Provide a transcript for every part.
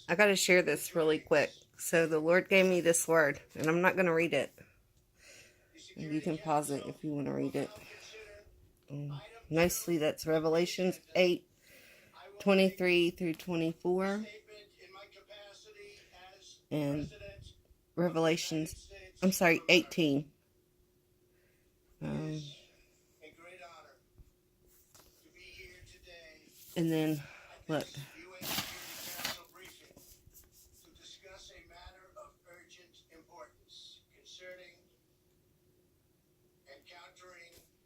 I got to share this really quick. So the Lord gave me this word, and I'm not going to read it. You can pause it if you want to read it. Mostly that's Revelations 8:23 through 24. And Revelations, 18. And then, look.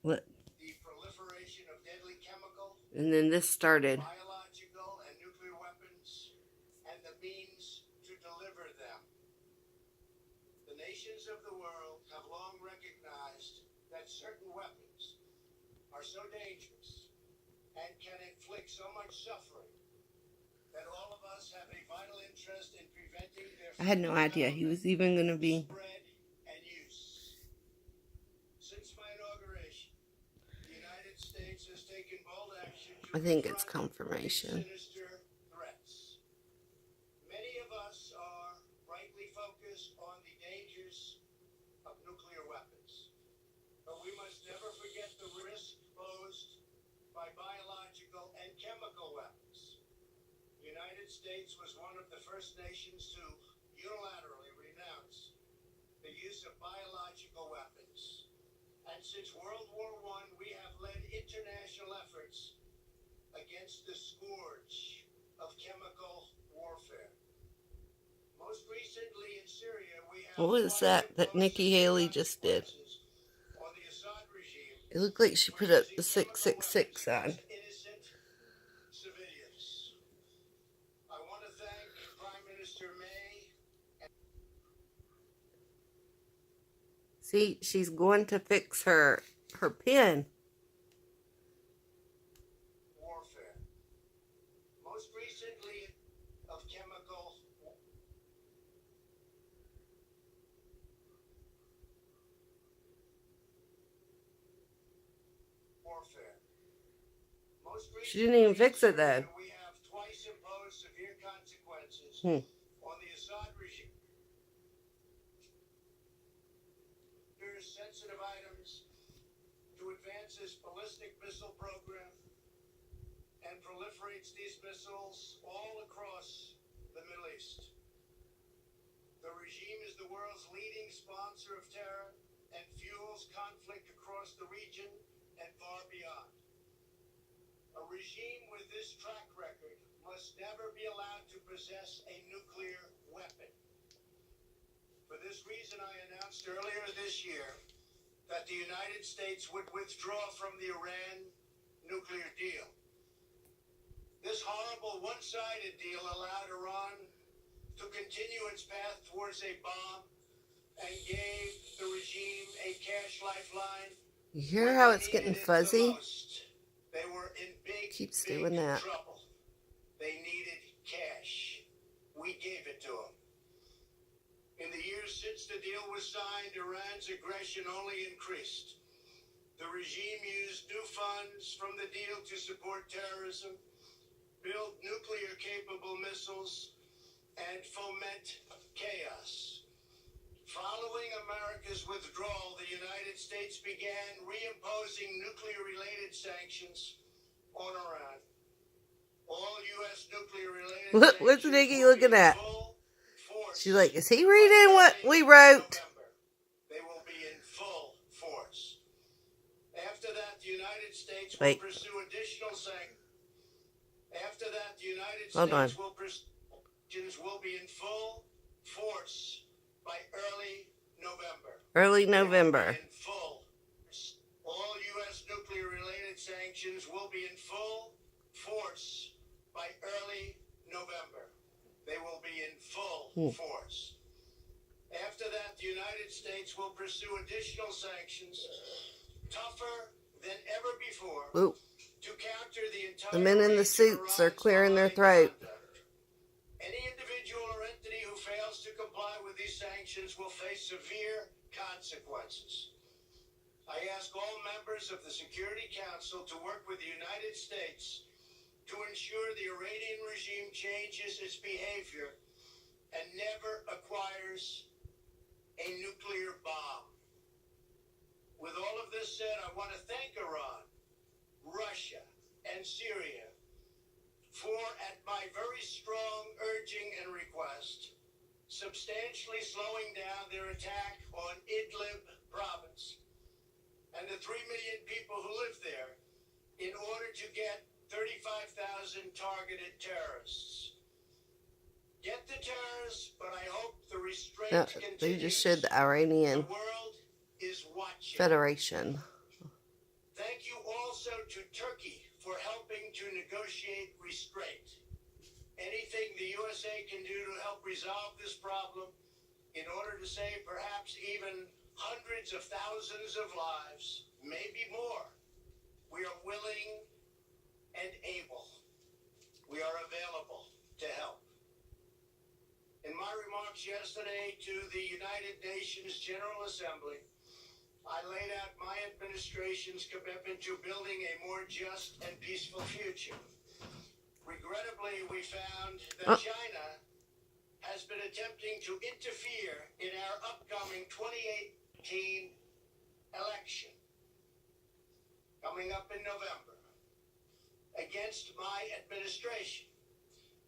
Look. The proliferation of deadly chemical, and then this started. Biological and nuclear weapons, and the means to deliver them. The nations of the world have long recognized that certain weapons are so dangerous and can inflict so much suffering that all of us have a vital interest in preventing their I had no idea he was even going to be. spread and use. Since my inauguration, the United States has taken bold action to I think it's confront confirmation. sinister threats. Many of us are rightly focused on the dangers of nuclear weapons, but we must never forget the risk posed by biological and chemical weapons. The United States was one of the first nations to unilaterally renounce the use of biological weapons. And since World War I, we have led international efforts against the scourge of chemical warfare. Most recently in Syria, we have... What was that Nikki Haley just did? On the Assad regime, It looked like she put up the 666 sign. innocent civilians. I want to thank Prime Minister May. See, she's going to fix her pen. Warfare. Most recently of chemical warfare. Most She didn't even fix it though. we have twice imposed severe consequences on the Assad regime. There's sensitive items to advance its ballistic missile program and proliferates these missiles all across the Middle East. The regime is the world's leading sponsor of terror and fuels conflict across the region and far beyond. A regime with this track record must never be allowed to possess a nuclear weapon. For this reason, I announced earlier this year that the United States would withdraw from the Iran nuclear deal. This horrible one-sided deal allowed Iran to continue its path towards a bomb and gave the regime a cash lifeline. You hear how it's getting fuzzy? They were in big, Keeps big doing that. trouble. They needed cash. We gave it to them. In the years since the deal was signed, Iran's aggression only increased. The regime used new funds from the deal to support terrorism, build nuclear-capable missiles, and foment chaos. Following America's withdrawal, the United States began reimposing nuclear-related sanctions on Iran. All U.S. nuclear-related What's sanctions Nikki will looking be in at? full force. She's like, is he reading what we wrote? They will be in full force. After that, the United States Wait. will pursue additional sanctions. After that, the United Hold on. States will be in full force by early November. Early They will November. be in full. All U.S. nuclear-related sanctions will be in full force by early November. They will be in full force. After that, the United States will pursue additional sanctions, tougher than ever before, Ooh. to counter the entire The men in the range of suits are Iran's clearing their following throat. conduct. Any individual or entity who fails to comply with these sanctions will face severe consequences. I ask all members of the Security Council to work with the United States to ensure the Iranian regime changes its behavior and never acquires a nuclear bomb. With all of this said, I want to thank Iran, Russia, and Syria for, at my very strong urging and request, substantially slowing down their attack on Idlib province and the 3 million people who live there in order to get 35,000 targeted terrorists. Get the terrorists, but I hope the restraint continues. They just showed the Iranian The world is watching. Federation. Thank you also to Turkey for helping to negotiate restraint. Anything the USA can do to help resolve this problem in order to save perhaps even hundreds of thousands of lives, maybe more, we are willing and able. We are available to help. In my remarks yesterday to the United Nations General Assembly, I laid out my administration's commitment to building a more just and peaceful future. Regrettably, we found that China has been attempting to interfere in our upcoming 2018 election, coming up in November, against my administration.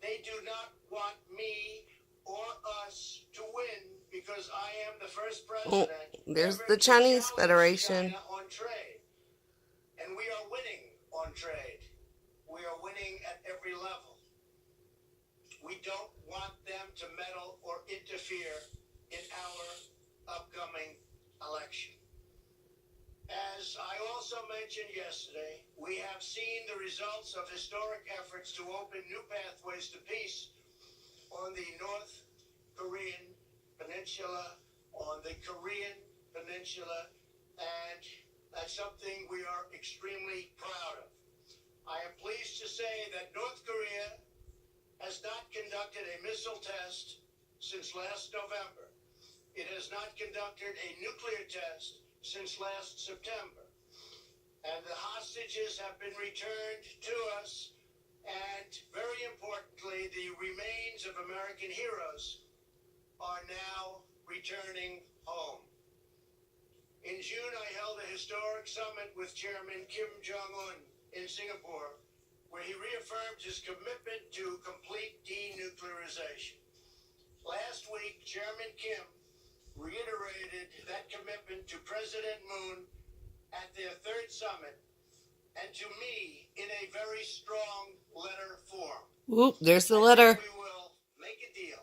They do not want me or us to win because I am the first president. There's the Chinese Federation. China on trade. And we are winning on trade. We are winning at every level. We don't want them to meddle or interfere in our upcoming election. As I also mentioned yesterday, we have seen the results of historic efforts to open new pathways to peace on the North Korean Peninsula, on the Korean Peninsula, and that's something we are extremely proud of. I am pleased to say that North Korea has not conducted a missile test since last November. It has not conducted a nuclear test since last September. And the hostages have been returned to us, and very importantly, the remains of American heroes are now returning home. In June, I held a historic summit with Chairman Kim Jong-un in Singapore, where he reaffirmed his commitment to complete denuclearization. Last week, Chairman Kim reiterated that commitment to President Moon at their third summit, and to me in a very strong letter form. Whoop, there's the letter. We will make a deal.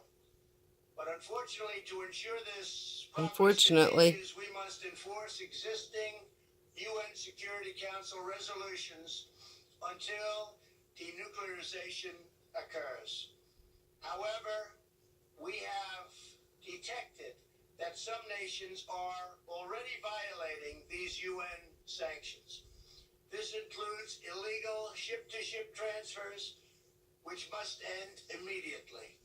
But unfortunately, to ensure this Unfortunately, we must enforce existing UN Security Council resolutions until denuclearization occurs. However, we have detected that some nations are already violating these UN sanctions. This includes illegal ship-to-ship transfers, which must end immediately.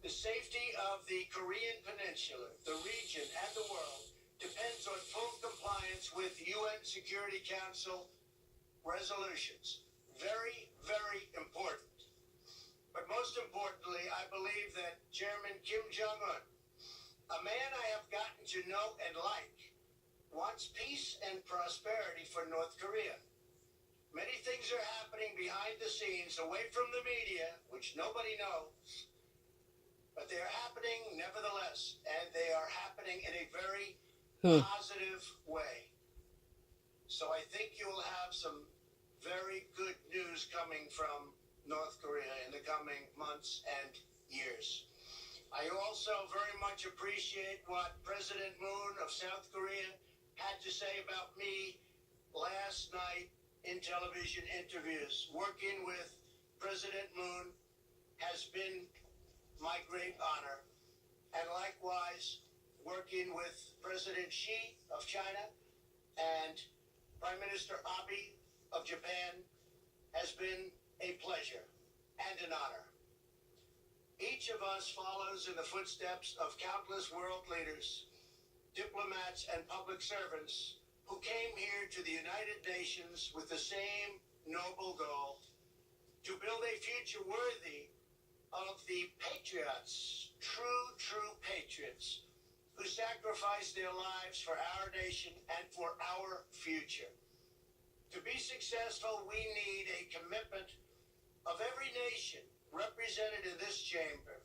The safety of the Korean Peninsula, the region, and the world depends on full compliance with UN Security Council resolutions. Very, very important. But most importantly, I believe that Chairman Kim Jong-un, a man I have gotten to know and like, wants peace and prosperity for North Korea. Many things are happening behind the scenes, away from the media, which nobody knows. But they are happening nevertheless, and they are happening in a very positive way. So I think you will have some very good news coming from North Korea in the coming months and years. I also very much appreciate what President Moon of South Korea had to say about me last night in television interviews. Working with President Moon has been my great honor, and likewise working with President Xi of China and Prime Minister Abe of Japan has been a pleasure and an honor. Each of us follows in the footsteps of countless world leaders, diplomats, and public servants who came here to the United Nations with the same noble goal to build a future worthy of the patriots, true patriots, who sacrificed their lives for our nation and for our future. To be successful, we need a commitment of every nation represented in this chamber.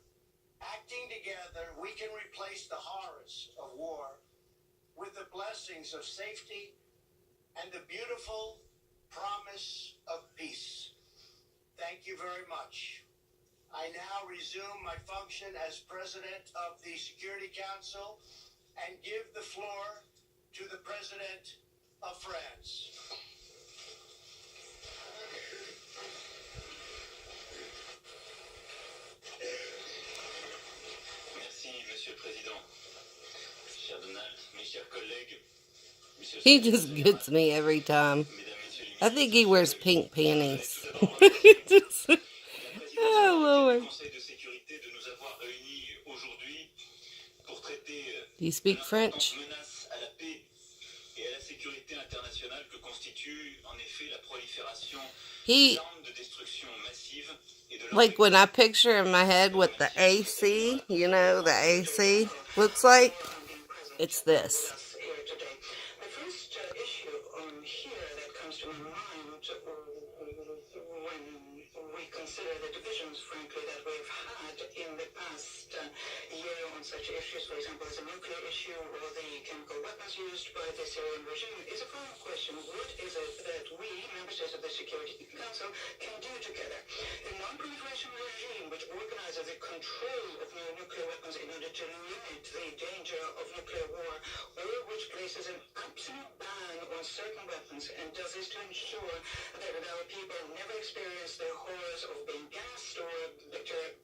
Acting together, we can replace the horrors of war with the blessings of safety and the beautiful promise of peace. Thank you very much. I now resume my function as President of the Security Council and give the floor to the President of France. Merci, Monsieur le Président. Cher Donald, mes chers collègues, Monsieur He just gets me every time. I think he wears pink panties. Oh, Lord. Do you speak French? He, like when I picture in my head what the AC, you know, the AC looks like, it's this. The first issue here that comes to my mind when we consider the divisions, frankly, that we've had in the past year on such issues, for example, as a nuclear issue or the chemical weapons used by the Syrian regime, is a following question. What is it that we, member states of the Security Council, can do together? A non-proliferation regime which organizes the control of new nuclear weapons in order to limit the danger of nuclear war, or which places an absolute ban on certain weapons and does this to ensure that our people never experience the horrors of being gassed or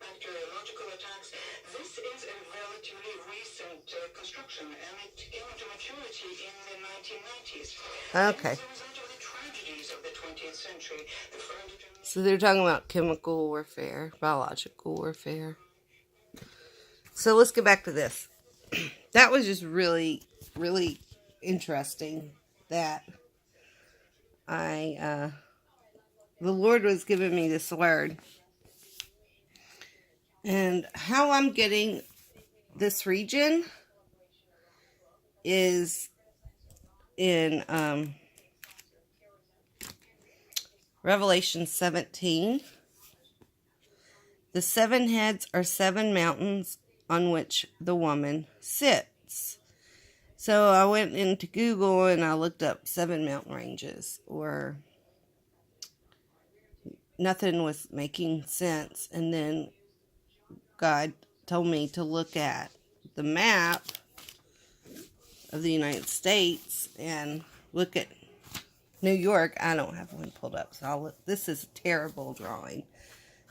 bacteriological attacks. This is a relatively recent construction, and it came into maturity in the 1990s. Okay. As a result of the tragedies of the 20th century, the So they're talking about chemical warfare, biological warfare. So let's get back to this. That was just really, really interesting that the Lord was giving me this word. And how I'm getting this region is in Revelation 17. The 7 heads are 7 mountains on which the woman sits. So I went into Google and I looked up 7 mountain ranges, or nothing was making sense. And then God told me to look at the map of the United States and look at New York. I don't have one pulled up, so I'll look. This is a terrible drawing.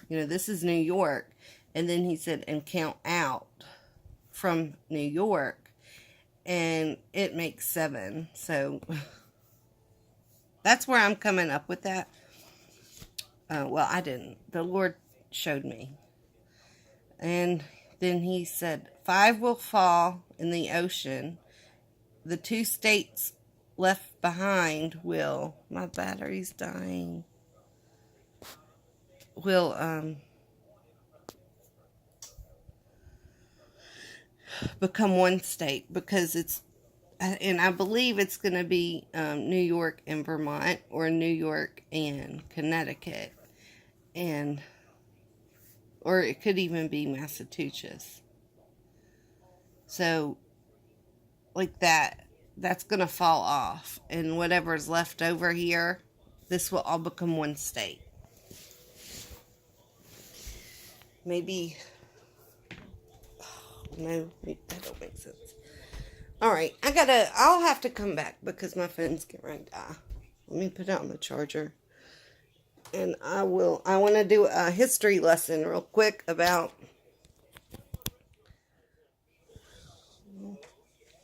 You know, this is New York. And then he said, and count out from New York. And it makes 7. So that's where I'm coming up with that. Well, I didn't. The Lord showed me. And then he said, 5 will fall in the ocean. The 2 states left behind will, my battery's dying, will become 1 state, because it's, and I believe it's going to be New York and Vermont, or New York and Connecticut, and or it could even be Massachusetts. So like that's going to fall off, and whatever's left over here, this will all become 1 state. Maybe, no, that don't make sense. Alright, I'll have to come back because my phone's getting ready to die. Let me put it on the charger. And I want to do a history lesson real quick about,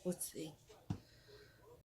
let's see.